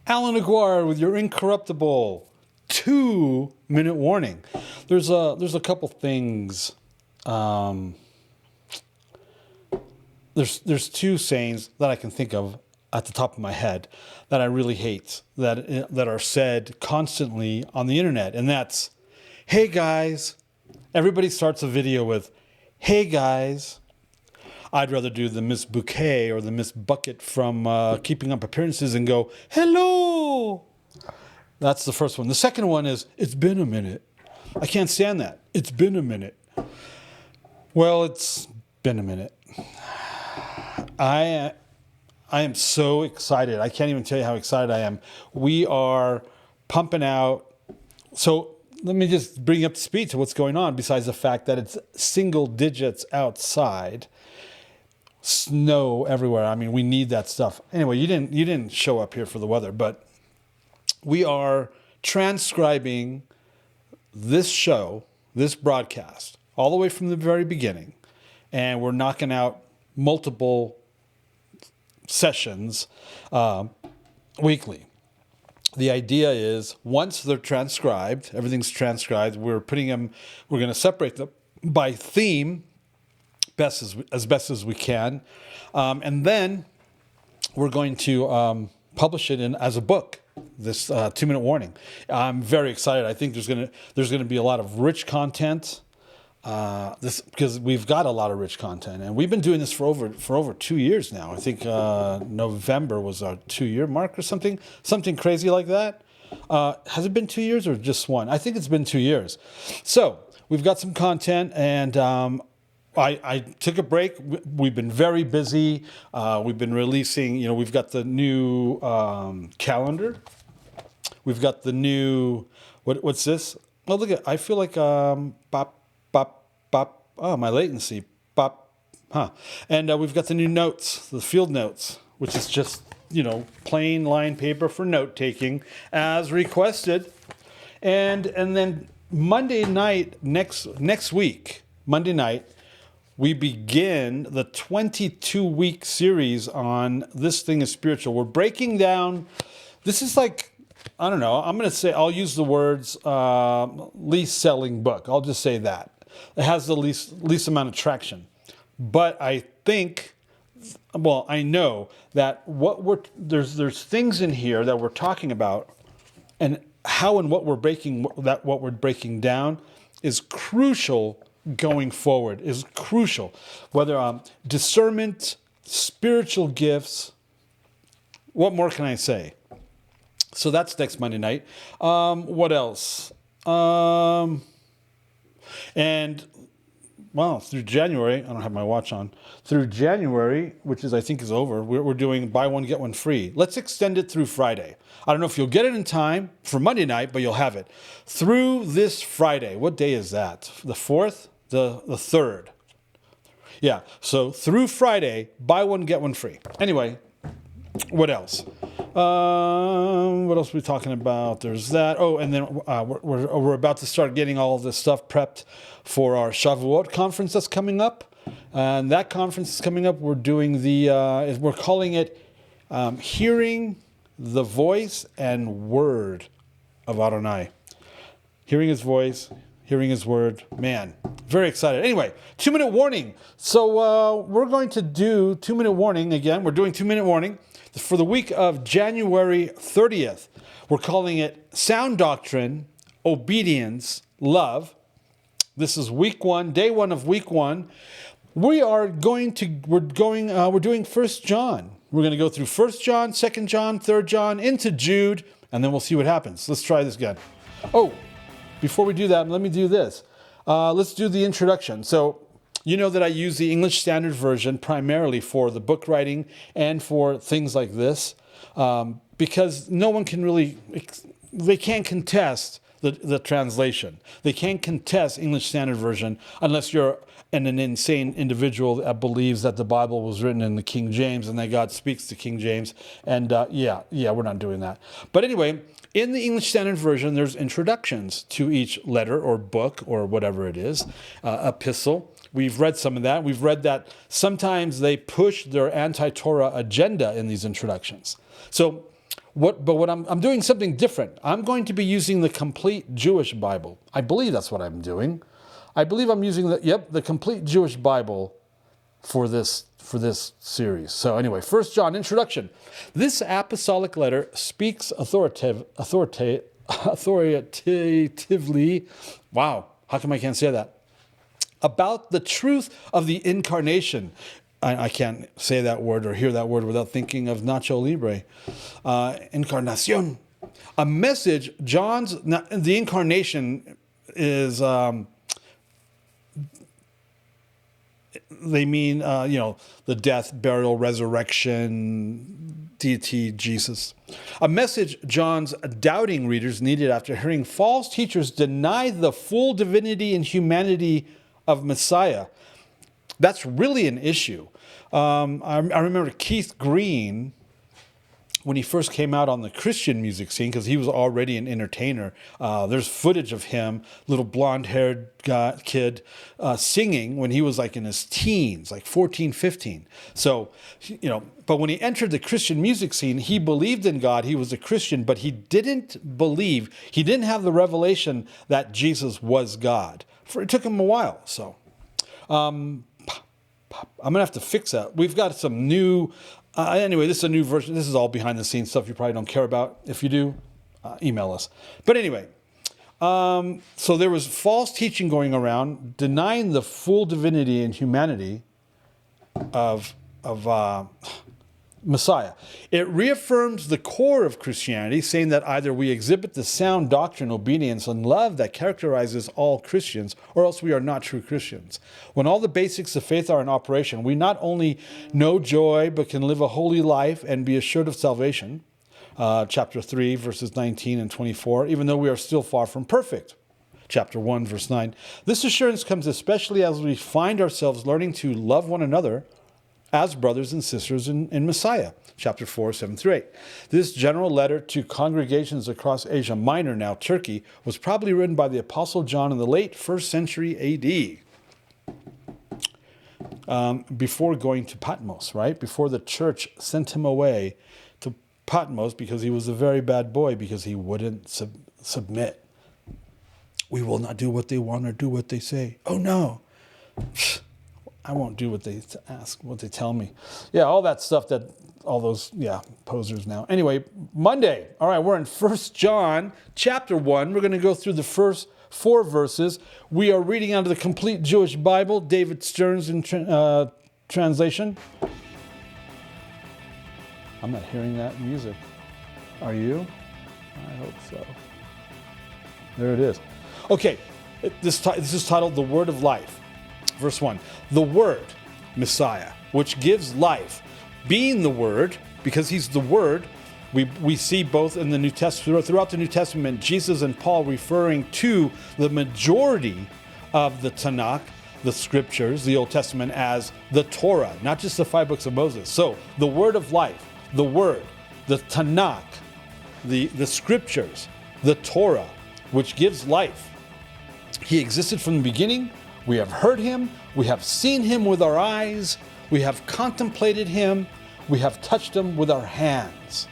Allan Aguirre with your Incorruptible 2-minute warning. There's a couple things. There's two sayings that I can think of at the top of my head that I really hate that are said constantly on the internet, and that's, "Hey guys." Everybody starts a video with, "Hey guys." I'd rather do the Miss Bouquet or the Miss Bucket from Keeping Up Appearances and go, "Hello." That's the first one. The second one is, "It's been a minute." I can't stand that. "It's been a minute." Well, it's been a minute. I am so excited. I can't even tell you how excited I am. We are pumping out. So let me just bring you up to speed to what's going on, besides the fact that it's single digits outside. Snow everywhere. I mean, we need that stuff. Anyway, you didn't show up here for the weather, but we are transcribing this show, this broadcast, all the way from the very beginning, and we're knocking out multiple sessions weekly. The idea is, once they're transcribed, everything's transcribed, we're going to separate them by theme as best as we can. And then we're going to publish it as a book, this 2-minute warning. I'm very excited. I think there's going to be a lot of rich content. Because we've got a lot of rich content, and we've been doing this for over 2 years now. I think November was our 2-year mark or something crazy like that. Has it been 2 years or just one? I think it's been 2 years. So we've got some content, and I took a break. We've been very busy. We've been releasing. We've got the new calendar. We've got the new what's this? Oh, look at! I feel like bop. Bop, oh, my latency, bop, huh. And we've got the new notes, the field notes, which is just, plain line paper for note taking as requested. And then Monday night, next week, Monday night, we begin the 22-week series on This Thing is Spiritual. We're breaking down, this is like, I don't know, I'll use the words least selling book. I'll just say that. It has the least amount of traction. But I think, I know that there's things in here that we're talking about, and how and what we're breaking down is crucial going forward, is crucial. Whether discernment, spiritual gifts, what more can I say? So that's next Monday night. What else? And, through January, I don't have my watch on, through January, which I think is over, we're doing buy one, get one free. Let's extend it through Friday. I don't know if you'll get it in time for Monday night, but you'll have it. Through this Friday. What day is that? The 4th? The 3rd. Yeah, so through Friday, buy one, get one free. Anyway, what else? What else are we talking about? There's that. Oh, and then we're about to start getting all of this stuff prepped for our Shavuot conference that's coming up. And that conference is coming up. We're doing we're calling it Hearing the Voice and Word of Adonai. Hearing His voice, hearing His word. Man, very excited. Anyway, 2-minute warning. So we're going to do 2-minute warning again. We're doing 2-minute warning for the week of January 30th. We're calling it Sound Doctrine, Obedience, Love. This is week 1, day 1 of week 1. We're doing 1 John. We're going to go through 1 John, 2 John, 3 John, into Jude, and then we'll see what happens. Let's try this again. Oh, before we do that, let me do this. Let's do the introduction. So, you know that I use the English Standard Version primarily for the book writing and for things like this, because no one can really, they can't contest the translation. They can't contest English Standard Version unless you're an insane individual that believes that the Bible was written in the King James and that God speaks to King James. And we're not doing that. But anyway, in the English Standard Version, there's introductions to each letter or book or whatever it is, epistle. We've read some of that. We've read that sometimes they push their anti-Torah agenda in these introductions. So But I'm doing something different. I'm going to be using the complete Jewish Bible. I believe that's what I'm doing. I believe I'm using the complete Jewish Bible for this series. So anyway, 1 John introduction. This apostolic letter speaks authoritatively. Wow, how come I can't say that? About the truth of the incarnation. I can't say that word or hear that word without thinking of Nacho Libre. Encarnación. A message, the incarnation is, they mean, the death, burial, resurrection, deity, Jesus. A message John's doubting readers needed after hearing false teachers deny the full divinity and humanity of Messiah. That's really an issue. I remember Keith Green, when he first came out on the Christian music scene, because he was already an entertainer. There's footage of him, little blonde-haired kid, singing when he was like in his teens, like 14, 15. So, but when he entered the Christian music scene, he believed in God. He was a Christian, but he didn't have the revelation that Jesus was God. It took him a while, so... I'm going to have to fix that. We've got some new... anyway, this is a new version. This is all behind-the-scenes stuff you probably don't care about. If you do, email us. But anyway, so there was false teaching going around, denying the full divinity and humanity of Messiah. It reaffirms the core of Christianity, saying that either we exhibit the sound doctrine, obedience, and love that characterizes all Christians, or else we are not true Christians. When all the basics of faith are in operation, we not only know joy, but can live a holy life and be assured of salvation. Chapter 3, verses 19 and 24, even though we are still far from perfect. Chapter 1, verse 9. This assurance comes especially as we find ourselves learning to love one another as brothers and sisters in Messiah, chapter 4, 7 through 8. This general letter to congregations across Asia Minor, now Turkey, was probably written by the Apostle John in the late 1st century AD, before going to Patmos, right? Before the church sent him away to Patmos because he was a very bad boy, because he wouldn't submit. We will not do what they want or do what they say. Oh, no. I won't do what they ask, what they tell me. Yeah, all that stuff posers now. Anyway, Monday. All right, we're in 1 John chapter 1. We're going to go through the first 4 verses. We are reading out of the complete Jewish Bible, David Stern's translation. I'm not hearing that music. Are you? I hope so. There it is. Okay, this is titled The Word of Life. Verse 1, the Word, Messiah, which gives life. Being the Word, because he's the Word, we see both in the New Testament, throughout the New Testament, Jesus and Paul referring to the majority of the Tanakh, the Scriptures, the Old Testament, as the Torah, not just the 5 books of Moses. So, the Word of life, the Word, the Tanakh, the Scriptures, the Torah, which gives life. He existed from the beginning. We have heard him, we have seen him with our eyes, we have contemplated him, we have touched him with our hands.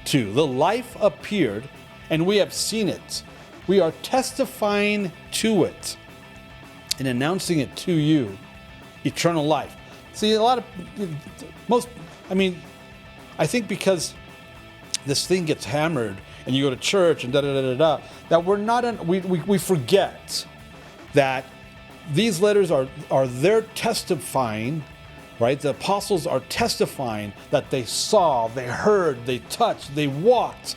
2, the life appeared, and we have seen it. We are testifying to it and announcing it to you, eternal life. See, I think because this thing gets hammered and you go to church and that we're not, we forget that these letters are there testifying, right? The apostles are testifying that they saw, they heard, they touched, they walked.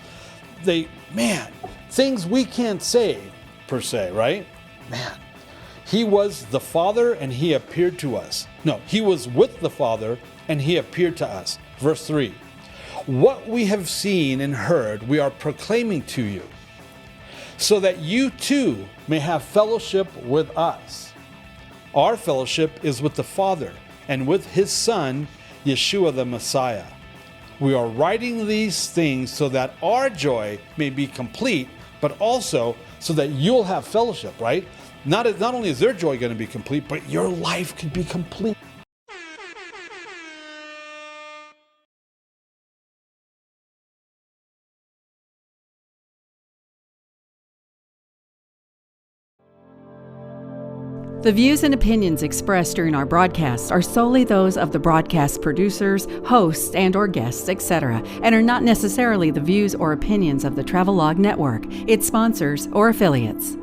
Things we can't say per se, right? Man, he was the Father and he appeared to us. No, he was with the Father and he appeared to us. Verse 3, what we have seen and heard, we are proclaiming to you, so that you too may have fellowship with us. Our fellowship is with the Father and with his Son, Yeshua the Messiah. We are writing these things so that our joy may be complete, but also so that you'll have fellowship, right? Not only is their joy going to be complete, but your life could be complete. The views and opinions expressed during our broadcasts are solely those of the broadcast producers, hosts, and/or guests, etc., and are not necessarily the views or opinions of the Travelog Network, its sponsors, or affiliates.